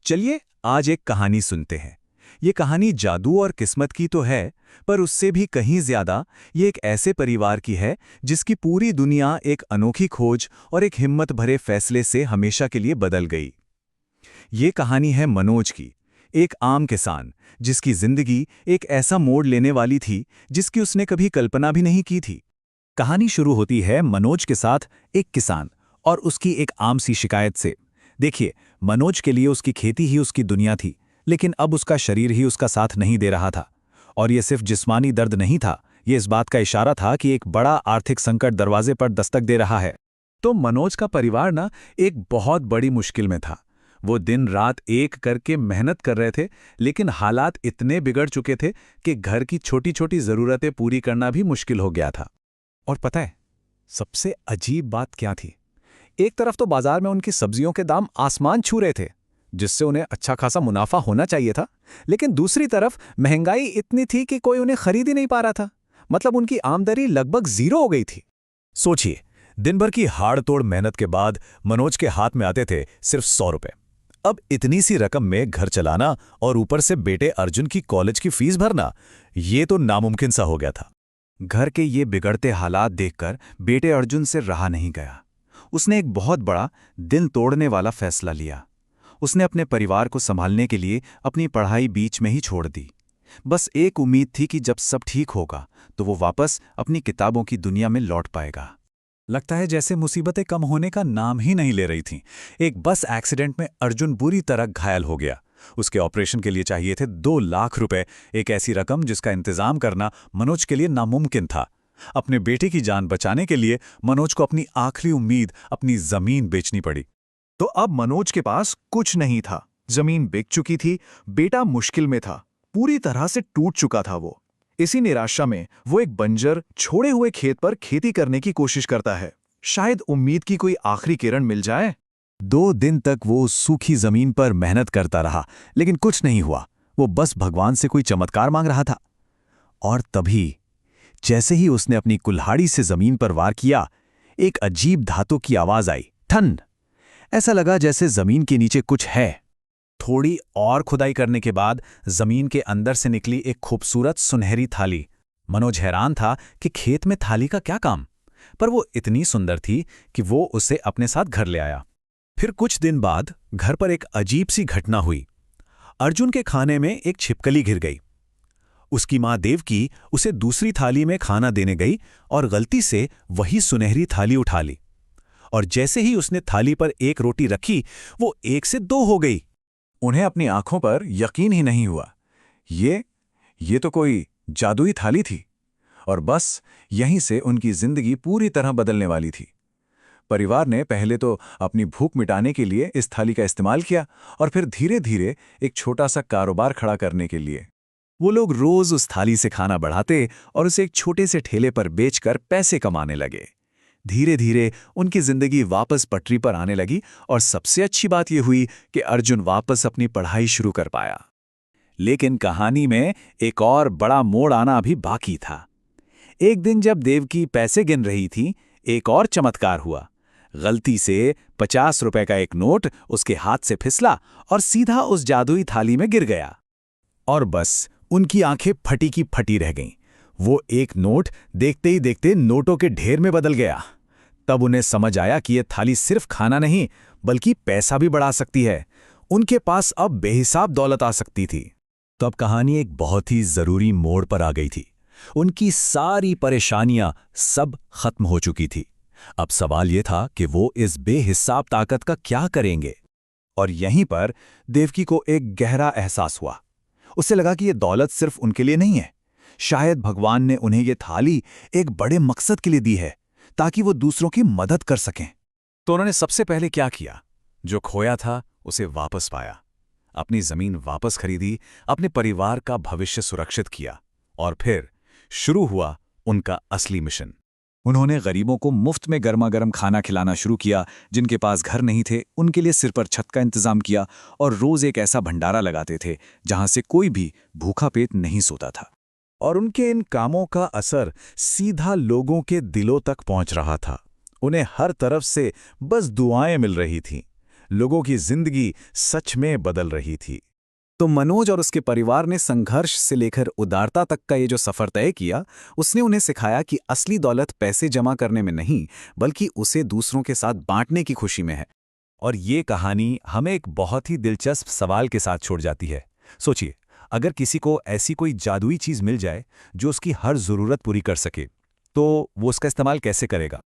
चलिए आज एक कहानी सुनते हैं। ये कहानी जादू और किस्मत की तो है, पर उससे भी कहीं ज्यादा ये एक ऐसे परिवार की है जिसकी पूरी दुनिया एक अनोखी खोज और एक हिम्मत भरे फैसले से हमेशा के लिए बदल गई। ये कहानी है मनोज की, एक आम किसान जिसकी जिंदगी एक ऐसा मोड़ लेने वाली थी जिसकी उसने कभी कल्पना भी नहीं की थी। कहानी शुरू होती है मनोज के साथ, एक किसान और उसकी एक आम सी शिकायत से। देखिए, मनोज के लिए उसकी खेती ही उसकी दुनिया थी, लेकिन अब उसका शरीर ही उसका साथ नहीं दे रहा था। और ये सिर्फ जिस्मानी दर्द नहीं था, ये इस बात का इशारा था कि एक बड़ा आर्थिक संकट दरवाजे पर दस्तक दे रहा है। तो मनोज का परिवार ना एक बहुत बड़ी मुश्किल में था। वो दिन रात एक करके मेहनत कर रहे थे, लेकिन हालात इतने बिगड़ चुके थे कि घर की छोटी छोटी जरूरतें पूरी करना भी मुश्किल हो गया था। और पता है, सबसे अजीब बात क्या थी? एक तरफ तो बाजार में उनकी सब्जियों के दाम आसमान छू रहे थे, जिससे उन्हें अच्छा खासा मुनाफा होना चाहिए था, लेकिन दूसरी तरफ महंगाई इतनी थी कि कोई उन्हें खरीद ही नहीं पा रहा था। मतलब उनकी आमदनी लगभग जीरो हो गई थी। सोचिए, दिन भर की हाड़-तोड़ मेहनत के बाद मनोज के हाथ में आते थे सिर्फ 100 रुपए। अब इतनी सी रकम में घर चलाना और ऊपर से बेटे अर्जुन की कॉलेज की फीस भरना, ये तो नामुमकिन सा हो गया था। घर के ये बिगड़ते हालात देखकर बेटे अर्जुन से रहा नहीं गया। उसने एक बहुत बड़ा, दिल तोड़ने वाला फैसला लिया। उसने अपने परिवार को संभालने के लिए अपनी पढ़ाई बीच में ही छोड़ दी। बस एक उम्मीद थी कि जब सब ठीक होगा तो वो वापस अपनी किताबों की दुनिया में लौट पाएगा। लगता है जैसे मुसीबतें कम होने का नाम ही नहीं ले रही थीं। एक बस एक्सीडेंट में अर्जुन बुरी तरह घायल हो गया। उसके ऑपरेशन के लिए चाहिए थे 2 लाख रुपए, एक ऐसी रकम जिसका इंतजाम करना मनोज के लिए नामुमकिन था। अपने बेटे की जान बचाने के लिए मनोज को अपनी आखिरी उम्मीद, अपनी जमीन बेचनी पड़ी। तो अब मनोज के पास कुछ नहीं था। जमीन बिक चुकी थी, बेटा मुश्किल में था, पूरी तरह से टूट चुका था वो। इसी निराशा में वो एक बंजर, छोड़े हुए खेत पर खेती करने की कोशिश करता है। शायद उम्मीद की कोई आखिरी किरण मिल जाए। 2 दिन तक वो सूखी जमीन पर मेहनत करता रहा, लेकिन कुछ नहीं हुआ। वो बस भगवान से कोई चमत्कार मांग रहा था। और तभी, जैसे ही उसने अपनी कुल्हाड़ी से जमीन पर वार किया, एक अजीब धातु की आवाज आई, ठन। ऐसा लगा जैसे जमीन के नीचे कुछ है। थोड़ी और खुदाई करने के बाद जमीन के अंदर से निकली एक खूबसूरत सुनहरी थाली। मनोज हैरान था कि खेत में थाली का क्या काम, पर वो इतनी सुंदर थी कि वो उसे अपने साथ घर ले आया। फिर कुछ दिन बाद घर पर एक अजीब सी घटना हुई। अर्जुन के खाने में एक छिपकली घिर गई। उसकी मां देवकी उसे दूसरी थाली में खाना देने गई और गलती से वही सुनहरी थाली उठा ली। और जैसे ही उसने थाली पर एक रोटी रखी, वो 1 से 2 हो गई। उन्हें अपनी आंखों पर यकीन ही नहीं हुआ। ये तो कोई जादुई थाली थी, और बस यहीं से उनकी जिंदगी पूरी तरह बदलने वाली थी। परिवार ने पहले तो अपनी भूख मिटाने के लिए इस थाली का इस्तेमाल किया, और फिर धीरे धीरे एक छोटा सा कारोबार खड़ा करने के लिए वो लोग रोज उस थाली से खाना बढ़ाते और उसे एक छोटे से ठेले पर बेचकर पैसे कमाने लगे। धीरे धीरे उनकी जिंदगी वापस पटरी पर आने लगी, और सबसे अच्छी बात यह हुई कि अर्जुन वापस अपनी पढ़ाई शुरू कर पाया। लेकिन कहानी में एक और बड़ा मोड़ आना अभी बाकी था। एक दिन जब देवकी पैसे गिन रही थी, एक और चमत्कार हुआ। गलती से 50 रुपए का एक नोट उसके हाथ से फिसला और सीधा उस जादुई थाली में गिर गया। और बस उनकी आंखें फटी की फटी रह गईं। वो एक नोट देखते ही देखते नोटों के ढेर में बदल गया। तब उन्हें समझ आया कि यह थाली सिर्फ खाना नहीं, बल्कि पैसा भी बढ़ा सकती है। उनके पास अब बेहिसाब दौलत आ सकती थी। तो अब कहानी एक बहुत ही जरूरी मोड़ पर आ गई थी। उनकी सारी परेशानियां सब खत्म हो चुकी थी। अब सवाल यह था कि वो इस बेहिसाब ताकत का क्या करेंगे। और यहीं पर देवकी को एक गहरा एहसास हुआ। उसे लगा कि यह दौलत सिर्फ उनके लिए नहीं है। शायद भगवान ने उन्हें यह थाली एक बड़े मकसद के लिए दी है, ताकि वो दूसरों की मदद कर सकें। तो उन्होंने सबसे पहले क्या किया? जो खोया था उसे वापस पाया, अपनी जमीन वापस खरीदी, अपने परिवार का भविष्य सुरक्षित किया। और फिर शुरू हुआ उनका असली मिशन। उन्होंने गरीबों को मुफ्त में गर्मा गर्म खाना खिलाना शुरू किया। जिनके पास घर नहीं थे, उनके लिए सिर पर छत का इंतजाम किया, और रोज एक ऐसा भंडारा लगाते थे जहां से कोई भी भूखा पेट नहीं सोता था। और उनके इन कामों का असर सीधा लोगों के दिलों तक पहुंच रहा था। उन्हें हर तरफ से बस दुआएं मिल रही थीं। लोगों की जिंदगी सच में बदल रही थी। तो मनोज और उसके परिवार ने संघर्ष से लेकर उदारता तक का ये जो सफर तय किया, उसने उन्हें सिखाया कि असली दौलत पैसे जमा करने में नहीं, बल्कि उसे दूसरों के साथ बांटने की खुशी में है। और ये कहानी हमें एक बहुत ही दिलचस्प सवाल के साथ छोड़ जाती है। सोचिए, अगर किसी को ऐसी कोई जादुई चीज़ मिल जाए जो उसकी हर ज़रूरत पूरी कर सके, तो वो उसका इस्तेमाल कैसे करेगा?